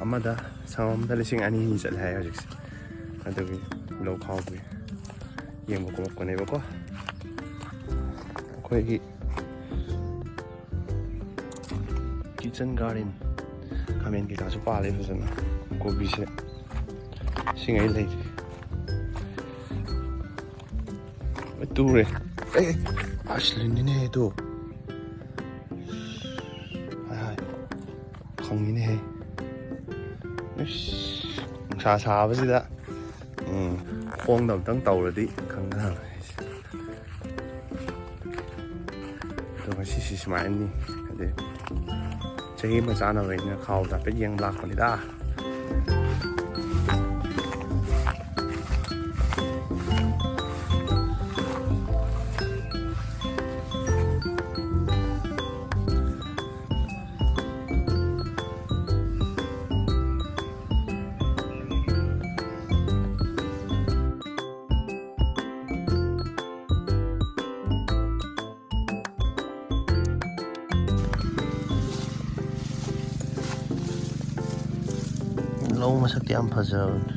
ꯑꯃꯗ ꯁꯪꯒꯣꯝꯗ 2,200 ꯆꯠꯂꯦ ꯍꯥꯏ ꯍꯧꯖꯤꯛꯁꯦ ꯑꯗꯨꯒꯤ ꯂꯧ ꯈꯥꯎꯕꯒꯤ ꯌꯦꯡꯕ ꯀꯨꯝꯃꯛꯄꯅꯦꯕꯀꯣ ꯑꯩꯈꯣꯏꯒꯤ ꯀꯤꯆꯟ ꯒꯥꯔꯗꯦꯟ ꯈꯥꯃꯦꯟ ꯀꯩꯀꯥꯁꯨ ꯄꯥꯜꯂꯦ ꯐꯖꯅ ꯀꯣꯕꯤꯁꯦ ꯁꯤꯉꯩ ꯂꯩꯔꯤ ꯇꯨꯔꯦ ꯑꯁ ꯂꯤꯟꯅꯤꯅꯦ ꯑꯗꯣ ꯍꯥꯏ ꯈꯪꯉꯤꯅꯦꯍꯦ ꯅꯨꯡꯁꯥ ꯁꯥꯕꯁꯤꯗ ꯈꯣꯡꯗ ꯑꯝꯇꯪ ꯇꯧꯔꯗꯤ ꯈꯪꯒꯗꯕ ꯑꯗꯣ ꯉꯁꯤꯁꯤ ꯁꯨꯃꯥꯏꯅꯅꯤ ꯑꯗꯩ ꯆꯍꯤ ꯑꯃ ꯆꯥꯅꯕꯅꯤꯅ ꯈꯥꯎꯗ ꯍꯥꯏꯐꯦꯠ ꯌꯦꯡꯕ ꯂꯥꯛꯄꯅꯤꯗ ꯂꯧ ꯃꯁꯛꯇꯤ ꯌꯥꯝ ꯐꯖꯕꯅꯤ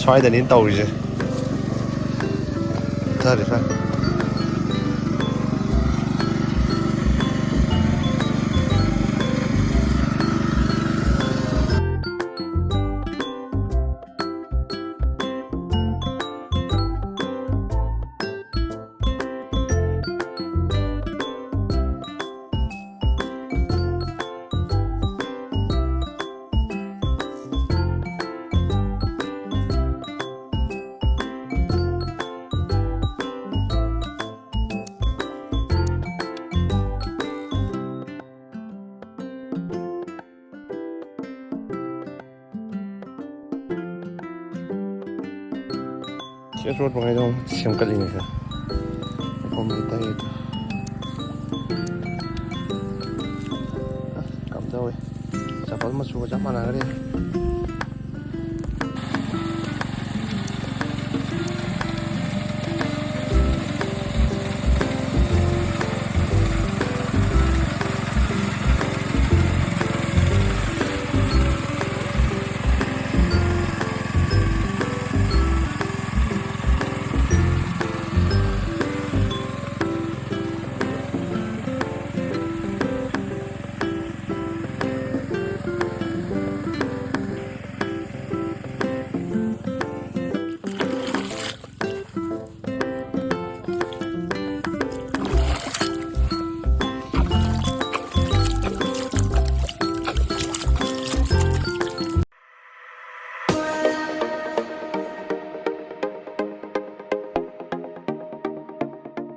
ꯁ꯭ꯋꯥꯏꯗꯅꯤ ꯇꯧꯔꯤꯁꯦ ꯐꯔꯦ ꯔꯣꯠ ꯃꯉꯥꯏꯗꯣ ꯁꯦꯝꯒꯠꯂꯤꯅꯦ ꯃꯐꯝ ꯂꯩꯇꯥꯏꯗꯣ ꯀꯝꯗꯧꯋꯦ ꯆꯄꯜ ꯃꯆꯨꯒ ꯆꯞ ꯃꯥꯟꯅꯈ꯭ꯔꯦ